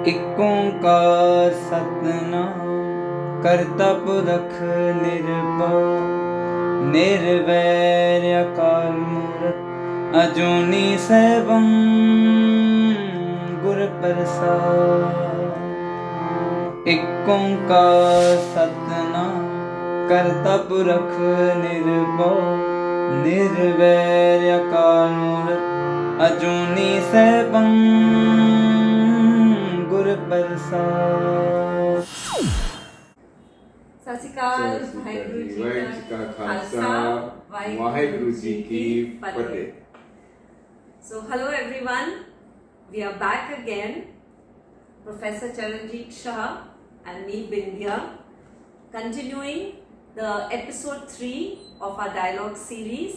ਇਕ ਓੰਕਾਰ ਸਤਿਨਾਮ ਕਰਤਾ ਪੁਰਖ ਨਿਰਭਉ ਨਿਰਵੈਰ ਅਕਾਲ ਮੂਰਤ ਅਜੂਨੀ ਸੈਭੰ ਗੁਰ ਪ੍ਰਸਾਦ। ਇਕ ਓੰਕਾਰ ਸਤਿਨਾਮ ਕਰਤਾ ਪੁਰਖ ਨਿਰਭਉ ਨਿਰਵੈਰ ਅਕਾਲ ਮੂਰਤ ਅਜੂਨੀ ਸੈਭੰ ਗੁਰ ਪ੍ਰਸਾਦ। ਸਤਿ ਸ਼੍ਰੀ ਅਕਾਲ, ਵਾਹਿਗੁਰੂ ਜੀ ਕਾ ਖਾਲਸਾ, ਵਾਹਿਗੁਰੂ ਜੀ ਕੀ ਫਤਿਹ। So hello everyone, we are back again, Professor Charanjit Shah and me Bindya, continuing the episode 3 of our dialogue series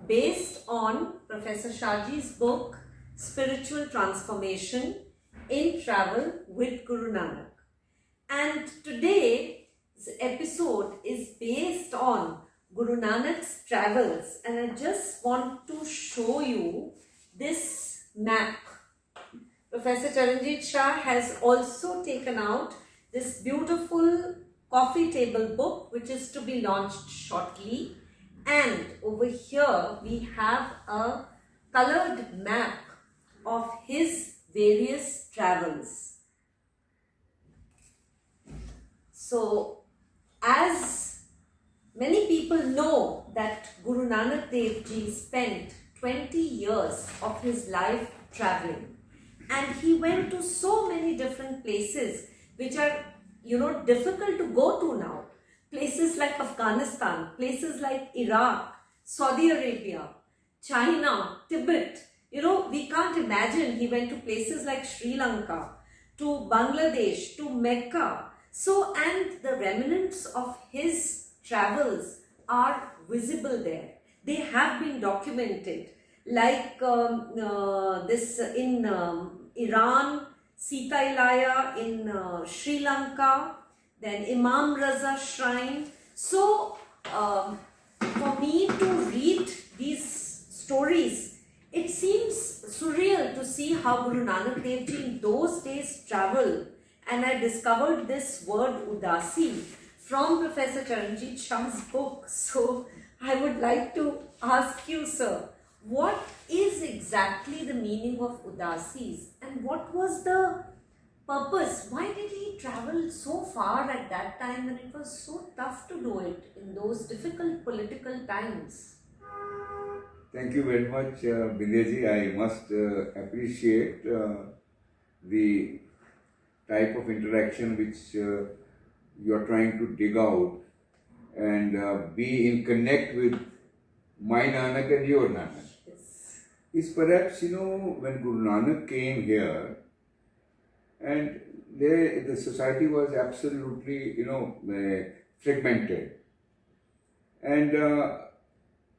based on Professor Shahji's book Spiritual Transformation in Travel with Guru Nanak. And today's episode is based on Guru Nanak's travels, and I just want to show you this map. Professor Charanjit Shah has also taken out this beautiful coffee table book which is to be launched shortly, and over here we have a colored map of his various travels. So as many people know that Guru Nanak Dev Ji spent 20 years of his life traveling, and he went to so many different places which are difficult to go to now. Places like Afghanistan, places like Iraq, Saudi Arabia, China, Tibet. We can't imagine. He went to places like Sri Lanka, to Bangladesh, to Mecca. So, and the remnants of his travels are visible there. They have been documented, like this in Iran, Sita Ilaya, in Sri Lanka, then Imam Raza Shrine. So, for me to read these stories, it seems surreal to see how Guru Nanak Dev Ji in those days traveled. And I discovered this word Udasi from Professor Charanjit Shah's book. So I would like to ask you, sir, what is exactly the meaning of Udasis, and what was the purpose? Why did he travel so far at that time when it was so tough to do it in those difficult political times? Thank you very much, Bindyaji. I must appreciate the type of interaction which you are trying to dig out and be in connect with my Nanak and your Nanak. Yes. Is perhaps, when Guru Nanak came here, and the society was absolutely, fragmented. And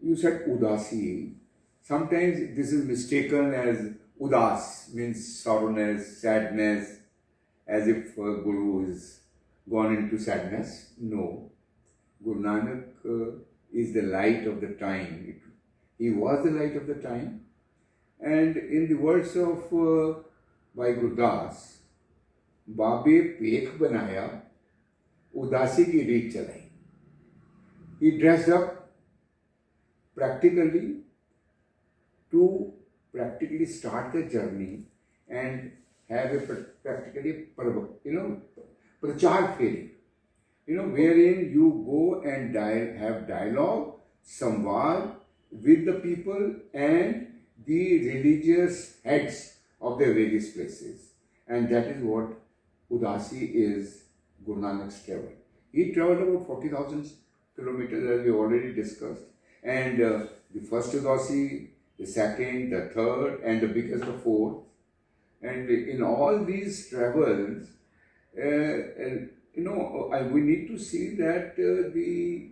you said Udasi. Sometimes this is mistaken as Udas, means sorrowness, sadness, as if Guru is gone into sadness. No. Guru Nanak is the light of the time. He was the light of the time. And in the words of by Guru Das, Babe Pekh Banaya, Udasi ki reet chalai. He dressed up practically to practically start the journey and have a practically prachar fairy, wherein you go and have dialogue, samvad with the people and the religious heads of the various places. And that is what Udasi is, Guru Nanak's travel. He traveled about 40,000 kilometers, as we already discussed. And the first Udasi, the second, the third, and the biggest, the fourth. And in all these travels, we need to see that the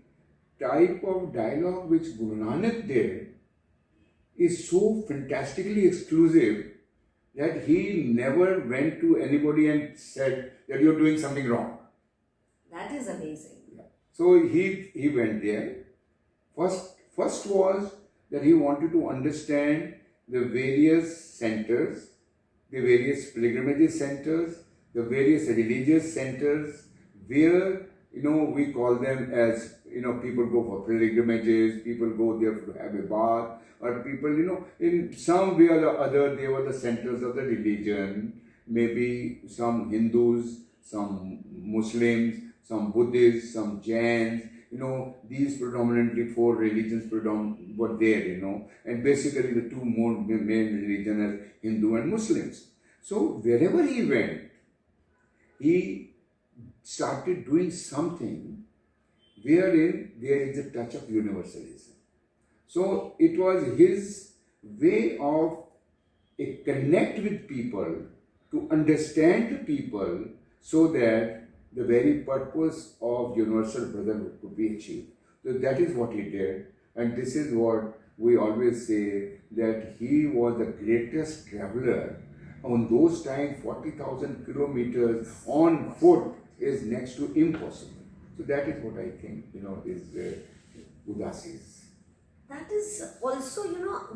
type of dialogue which Guru Nanak did is so fantastically exclusive that he never went to anybody and said that you're doing something wrong. That is amazing. Yeah. So he went there. First was that he wanted to understand the various centers, the various pilgrimage centers, the various religious centers where, we call them as, people go for pilgrimages, people go there to have a bath, or people, in some way or the other, they were the centers of the religion. Maybe some Hindus, some Muslims, some Buddhists, some Jains, these predominantly four religions were there, and basically the two more main religions are Hindu and Muslims. So wherever he went, he started doing something wherein there is a touch of universalism. So it was his way of a connect with people, to understand the people, so that the very purpose of universal brotherhood could be achieved. So that is what he did, and this is what we always say, that he was the greatest traveler. On those times, 40,000 kilometers on foot is next to impossible. So that is what I think, is Udasis. That is also,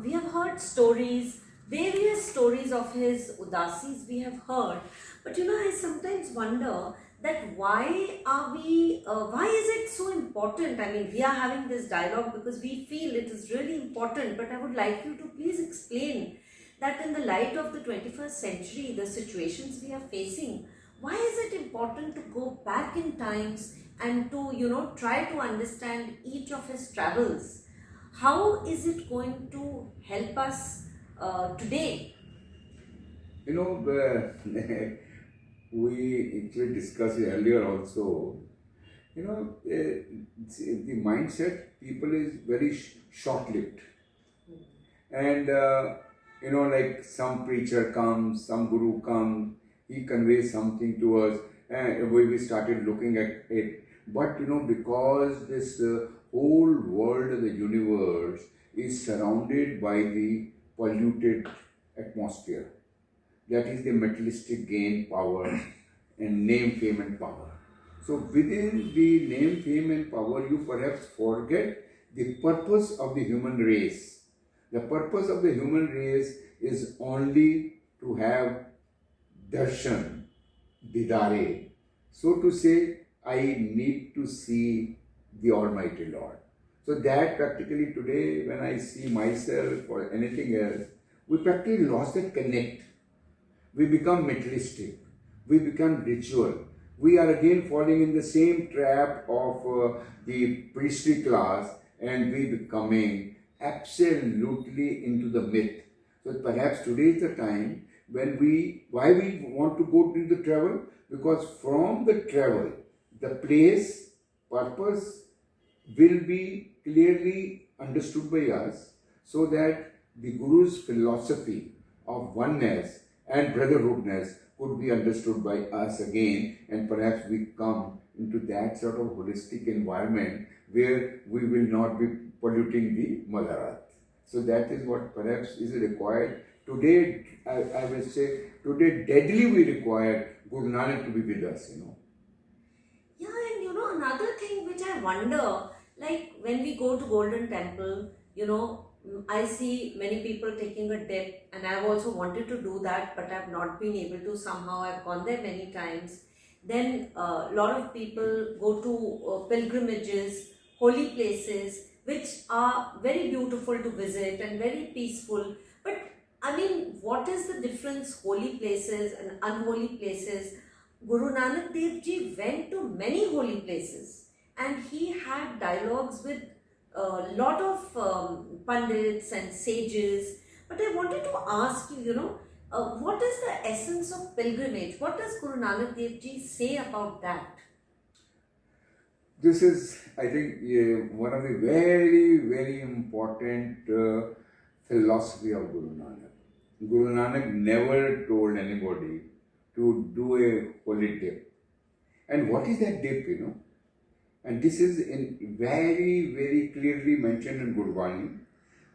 we have heard stories, various stories of his Udasis we have heard. But, I sometimes wonder that why is it so important? I mean, we are having this dialogue because we feel it is really important, but I would like you to please explain that in the light of the 21st century, the situations we are facing, why is it important to go back in times and to, try to understand each of his travels? How is it going to help us today? We actually discussed it earlier also. The mindset people is very short-lived. And, like some preacher comes, some guru comes, he conveys something to us, and we started looking at it. But, because this whole world of the universe is surrounded by the polluted atmosphere, that is the materialistic gain, power, and name, fame, and power. So within the name, fame, and power, you perhaps forget the purpose of the human race. The purpose of the human race is only to have darshan, didare. So to say, I need to see the Almighty Lord. So that practically today, when I see myself or anything else, we practically lost that connect. We become materialistic. We become ritual. We are again falling in the same trap of the priestly class, and we becoming absolutely into the myth. So perhaps today is the time when why we want to go to the travel? Because from the travel, the place, purpose will be clearly understood by us, so that the Guru's philosophy of oneness and brotherhoodness could be understood by us again, and perhaps we come into that sort of holistic environment where we will not be polluting the Mother Earth. So that is what perhaps is required. Today, I will say, today deadly we require Guru Nanak to be with us, Yeah, and another thing which I wonder, like when we go to Golden Temple, I see many people taking a dip, and I've also wanted to do that, but I've not been able to. Somehow I've gone there many times. Then a lot of people go to pilgrimages, holy places, which are very beautiful to visit and very peaceful. But I mean, what is the difference, holy places and unholy places? Guru Nanak Dev Ji went to many holy places, and he had dialogues with a lot of pundits and sages. But I wanted to ask you, what is the essence of pilgrimage? What does Guru Nanak Dev Ji say about that? This is, I think, one of the very, very important philosophy of Guru Nanak. Guru Nanak never told anybody to do a holy dip. And what is that dip, And this is very, very clearly mentioned in Gurbani.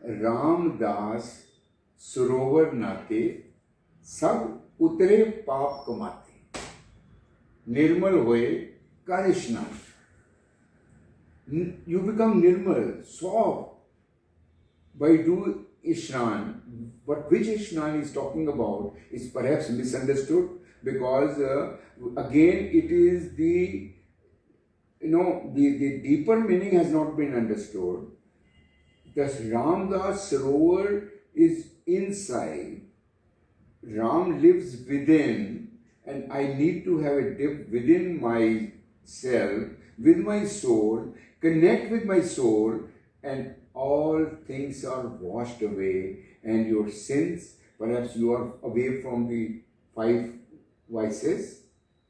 Ram Das Surovar Nate Sab Utre Paap Kamate Nirmal Hoye Karishna. You become nirmal, soft by Ishnan, but which Ishnan is talking about is perhaps misunderstood because again it is the the deeper meaning has not been understood. Thus Ramdas Sarovar is inside, Ram lives within, and I need to have a dip within myself, with my soul, connect with my soul, and all things are washed away, and your sins, perhaps you are away from the five vices,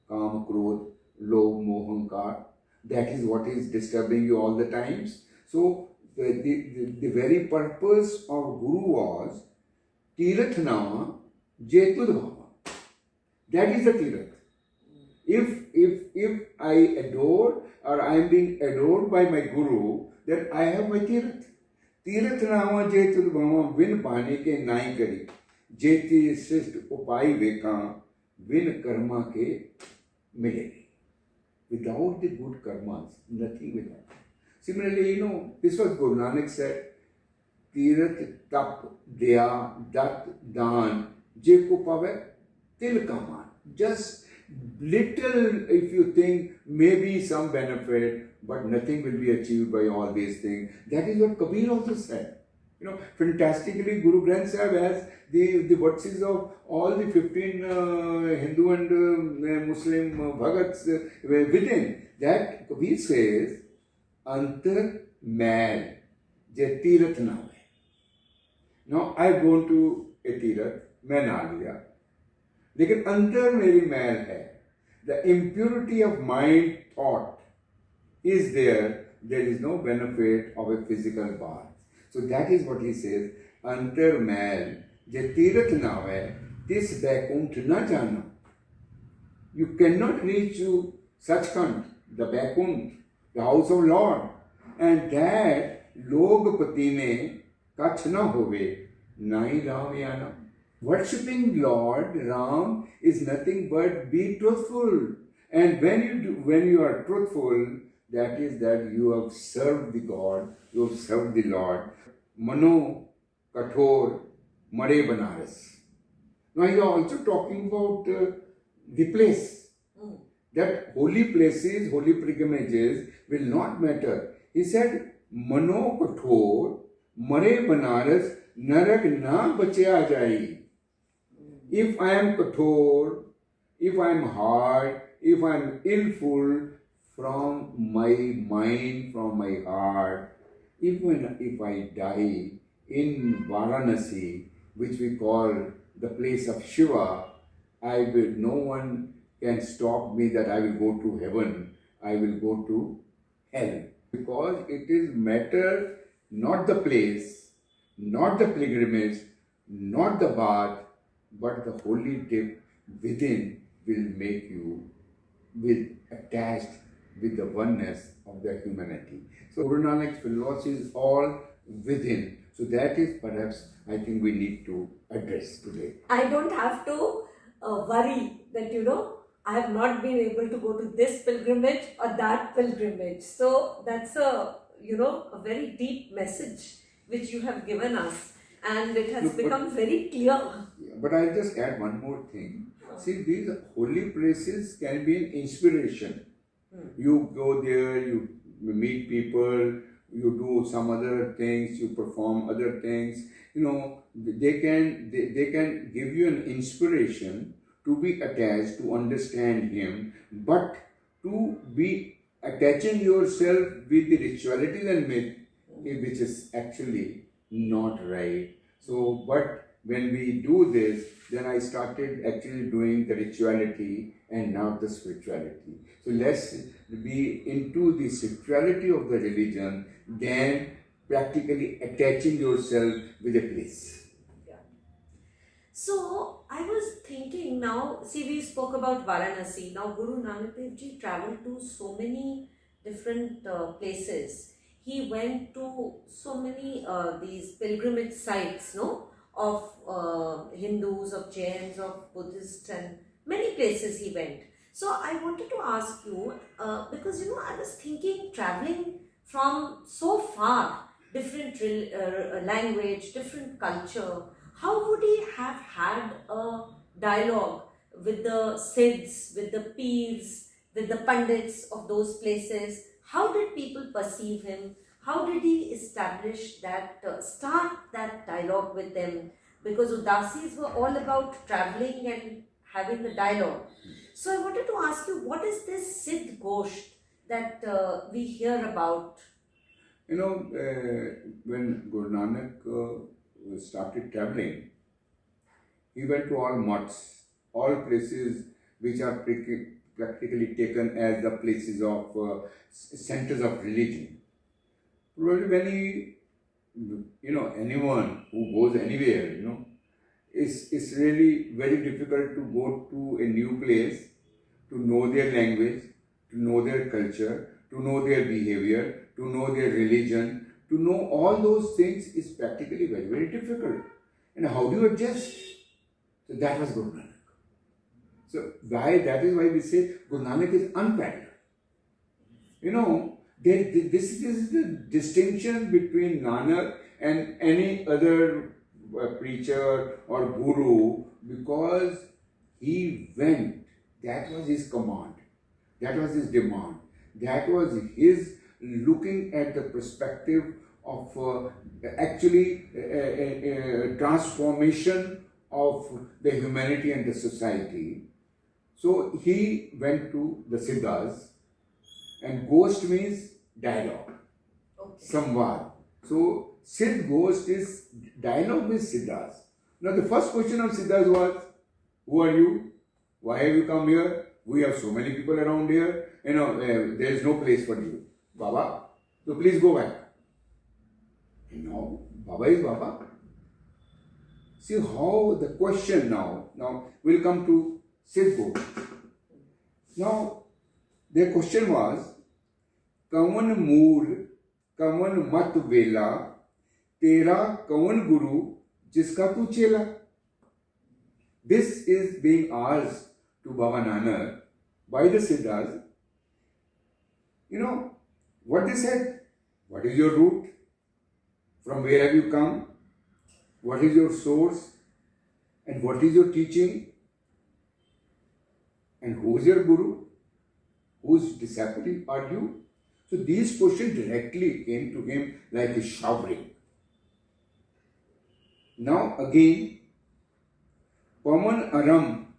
Kam, Krodh, Lobh, Moh, Ahankar. That is what is disturbing you all the times. So the very purpose of Guru was Tirath Jetud Bhava. That is the Tirath. If I adore or I am being adored by my Guru, then I have my Tirath. Tirath Nama Jetud Bhava Vin Pani ke Nai Kari. Jeti Srisht Upai Veka Vin Karma ke Milegi. Without the good karmas, nothing will happen. Similarly, this was Guru Nanak said, Tirath Tap Daya Dat Dan Je ko pave til kaman. Just little, if you think, maybe some benefit, but nothing will be achieved by all these things. That is what Kabir also said. Fantastically, Guru Granth Sahib has the verses of all the 15 Hindu and Muslim Bhagats within. That Kabir says, Antar Mail, Je Tirath Naam hai. Now I have gone to a Tirath, मैं नहा लिया, लेकिन अंदर मेरी मैल है. The impurity of mind, thought is there. There is no benefit of a physical bath. So that is what he says. Antar mail, je tirath na hai, tis Vaikunt na jana. You cannot reach to Sachkhand, the Vaikunt, the house of Lord. And that Logpati mein kach na hove, nai Ram yana. Worshipping Lord Ram is nothing but be truthful. And when you are truthful, that is that you have served the God, you have served the Lord. Mano Kathor Mare Banaras. Now he is also talking about the place. That holy places, holy pilgrimages will not matter. He said, Mano Kathor Mare Banaras Narak na bachya jai. If I am Kathor, if I am hard, if I am illful from my mind, from my heart, even if I die in Varanasi, which we call the place of Shiva, no one can stop me that I will go to heaven, I will go to hell. Because it is matter, not the place, not the pilgrimage, not the bath, but the holy dip within will make you attached with the oneness of the humanity. So Guru Nanak's philosophy is all within. So that is perhaps I think we need to address today. I don't have to worry that I have not been able to go to this pilgrimage or that pilgrimage. So that's a very deep message which you have given us, and it has become very clear. But I'll just add one more thing. See, these holy places can be an inspiration. You go there, you meet people, you do some other things, you perform other things. They can give you an inspiration to be attached, to understand Him, but to be attaching yourself with the ritualities and myth, which is actually not right. So, but when we do this, then I started actually doing the rituality and not the spirituality. So let's be into the spirituality of the religion than practically attaching yourself with a place. Yeah. So I was thinking now, see, we spoke about Varanasi. Now Guru Nanak Dev Ji traveled to so many different places. He went to so many these pilgrimage sites, of Hindus, of Jains, of Buddhists, and many places he went. So I wanted to ask you, because I was thinking traveling from so far, different language, different culture. How would he have had a dialogue with the Siddhs, with the Peers, with the Pandits of those places? How did people perceive him? How did he establish that, start that dialogue with them? Because Udasis were all about traveling and having a dialogue. So I wanted to ask you, what is this Siddh Gosht that we hear about? You know, when Guru Nanak started traveling, he went to all mutts, all places which are practically taken as the places of centers of religion. Probably when he, anyone who goes anywhere, it's really very difficult to go to a new place, to know their language, to know their culture, to know their behavior, to know their religion, to know all those things is practically very, very difficult. And how do you adjust? So that was Guru Nanak. So that is why we say Guru Nanak is unparalleled. This is the distinction between Nanak and any other preacher or guru, because he went. That was his command. That was his demand. That was his looking at the perspective of transformation of the humanity and the society. So he went to the Siddhas, and Ghost means dialogue, samvad. So Siddh Ghost is dialogue with Siddhas. Now the first question of Siddhas was, who are you? Why have you come here? We have so many people around here. There is no place for you. Baba, so please go back. No, Baba is Baba. See how the question now we'll come to Siddh Ghost. Now, their question was, Kavan Mool, Kavan Mat Vela, Tera Kavan Guru, Jiska Tu Chela. This is being asked to Baba Nanak by the Siddhas. What they said? What is your root? From where have you come? What is your source? And what is your teaching? And who is your guru? Whose disciple are you? So these questions directly came to him like a showering. Now again, Paman Aram,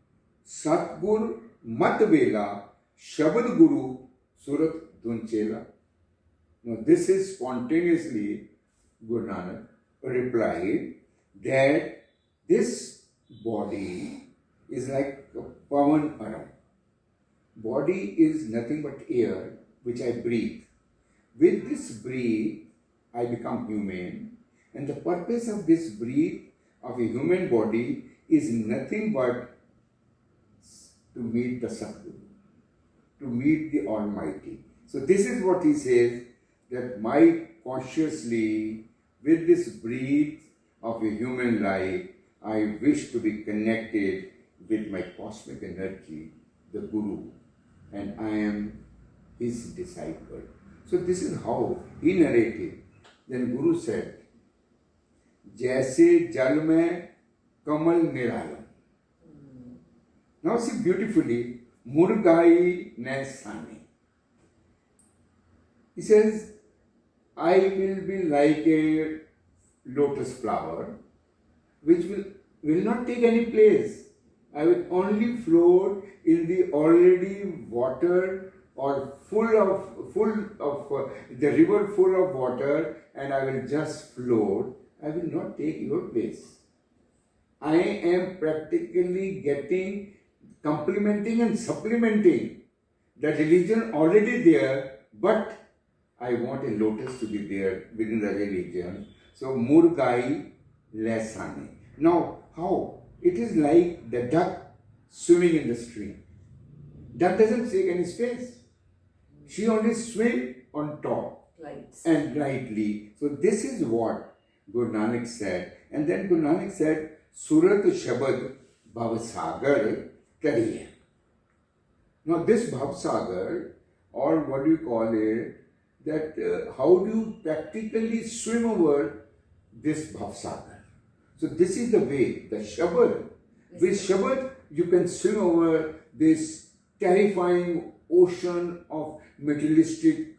Satgur Matvela, Shabad Guru, Surat Dunchela. Now this is spontaneously Guru Nanak replied that this body is like a Pavan Aram. Body is nothing but air which I breathe. With this breath, I become human, and the purpose of this breath of a human body is nothing but to meet the Sadguru, to meet the Almighty. So this is what he says, that my consciously, with this breath of a human life, I wish to be connected with my cosmic energy, the Guru, and I am his disciple. So this is how he narrated. Then Guru said, Jaise jal mein kamal niralam. Now see beautifully, Murgai ne sane. He says, I will be like a lotus flower which will not take any place. I will only float in the already water or full of the river full of water, and I will just float. I will not take your place. I am practically complementing and supplementing the religion already there, but I want a lotus to be there within the religion. So Murgai Lesane. Now how? It is like the duck swimming in the stream. Duck doesn't take any space. She only swims on top and lightly. So this is what Guru Nanak said. And then Guru Nanak said, Surat Shabad Bhavsagar Kariye. Now this Bhavsagar, or what do you call it, that how do you practically swim over this Bhavsagar. So this is the way, the Shabad. With Shabad, you can swim over this terrifying ocean of materialistic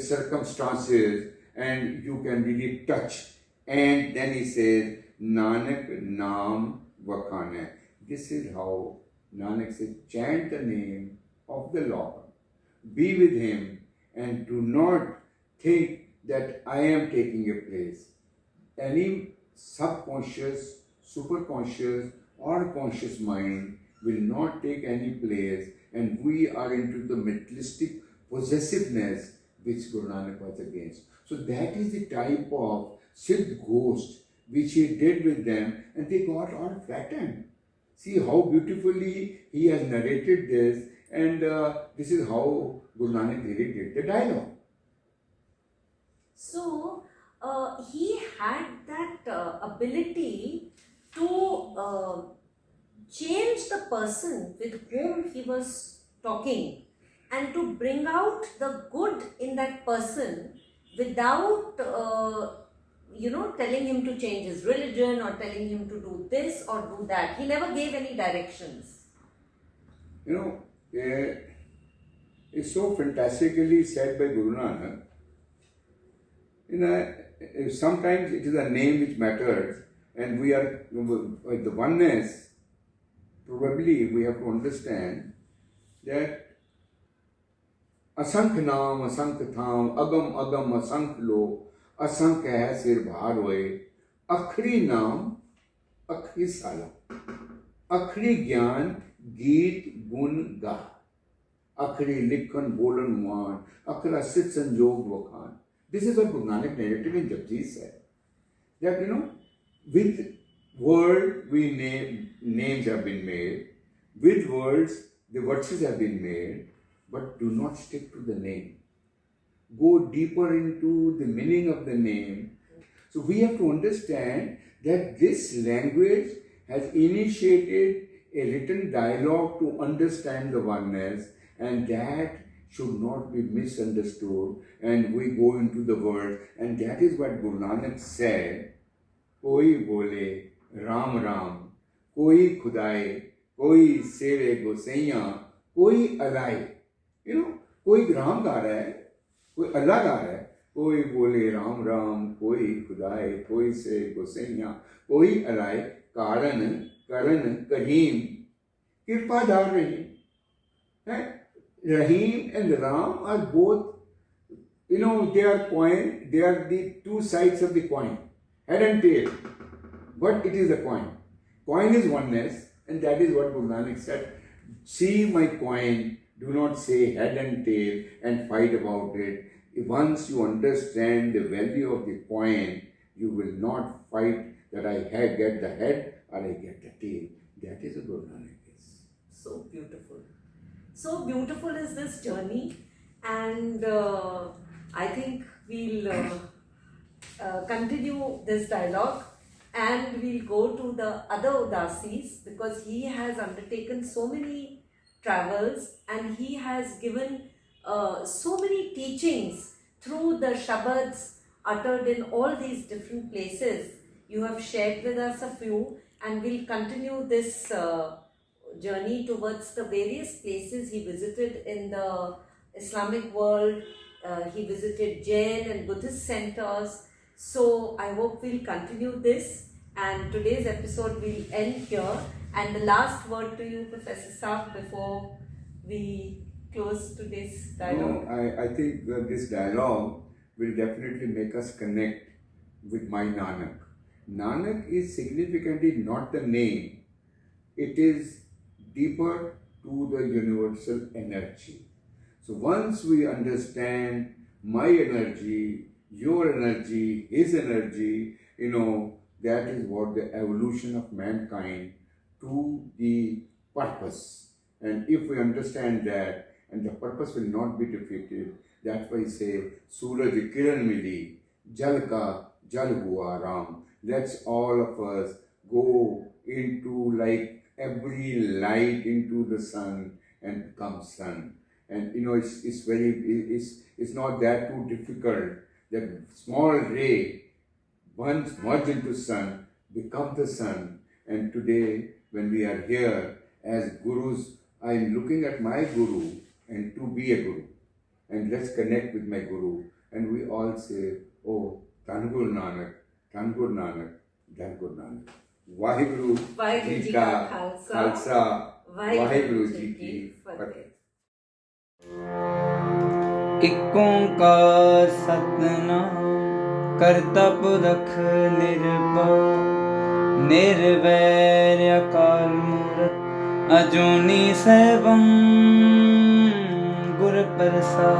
circumstances, and you can really touch. And then he says, Nanak Naam Vakhana. This is how Nanak says, chant the name of the Lord. Be with him and do not think that I am taking a place. Any subconscious, superconscious, or conscious mind will not take any place, and we are into the materialistic possessiveness which Guru Nanak was against. So that is the type of Siddh ghost which he did with them, and they got all flattened. See how beautifully he has narrated this, and this is how Guru Nanak really did the dialogue. So, he had that ability to change the person with whom he was talking and to bring out the good in that person without, telling him to change his religion or telling him to do this or do that. He never gave any directions. It's so fantastically said by Guru Nanak. Sometimes it is a name which matters, and we are the oneness. Probably we have to understand that असंख्य नाम असंख्य थाम अगम अगम असंख्य लो असंख्य है सिर भार होए अखरी नाम अखरी साला अखरी ज्ञान गीत गुण गा अखरी लिखन बोलन मान अखरा सिद्ध संजोग वखान. This is what Guru Nanak narrated in Japji said. That with word we names have been made, with words the verses have been made, but do not stick to the name. Go deeper into the meaning of the name. So we have to understand that this language has initiated a written dialogue to understand the oneness, and that should not be misunderstood, and we go into the word, and that is what Guru Nanak said, Koi bole Ram Ram, Koi Khudai, Koi Seve Gosaiya, Koi Alai. कोई राम गा रहा है, कोई अल्लाह गा रहा है, कोई बोले राम राम, कोई खुदाए, कोई से गोसैया, कोई अलाए, कारण करण करीम, कृपाधार रहीम. Rahim and Ram are both, they are the two sides of the coin, head and tail. But it is a coin. Coin is oneness, and that is what Guru Nanak said. See my coin, do not say head and tail and fight about it. Once you understand the value of the coin, you will not fight that I get the head or I get the tail. That is what Guru Nanak is. So beautiful. So beautiful is this journey, and I think we'll continue this dialogue, and we'll go to the other Udasis, because he has undertaken so many travels and he has given so many teachings through the Shabads uttered in all these different places. You have shared with us a few, and we'll continue this journey towards the various places he visited in the Islamic world. He visited Jain and Buddhist centers. So I hope we'll continue this, and today's episode will end here. And the last word to you, Professor Saab, before we close today's dialogue. No, I think that this dialogue will definitely make us connect with my Nanak. Nanak is significantly not the name. It is deeper to the universal energy. So once we understand my energy, your energy, his energy, that is what the evolution of mankind to the purpose. And if we understand that, and the purpose will not be defeated, that's why I say, Suraj Kiran Mili, Jal Ka Jal Hua Ram. Let's all of us go into like every light into the sun and become sun. And it's not that too difficult. That small ray, once merged into sun, become the sun. And today, when we are here as gurus, I am looking at my guru and to be a guru. And let's connect with my guru. And we all say, oh, Dhan Guru Nanak, Dhan Guru Nanak, Dhan Guru Nanak. Waheguru Waheguru Ji Ka Khalsa, Waheguru Ji Ki Fateh. ਇਕ ਓੰਕਾਰ ਸਤਿਨਾਮ ਕਰਤਾ ਪੁਰਖ ਨਿਰਭਉ ਨਿਰਵੈਰ ਅਕਾਲ ਮੂਰਤ ਅਜੂਨੀ ਸੈਭੰ ਗੁਰ ਪ੍ਰਸਾਦਿ।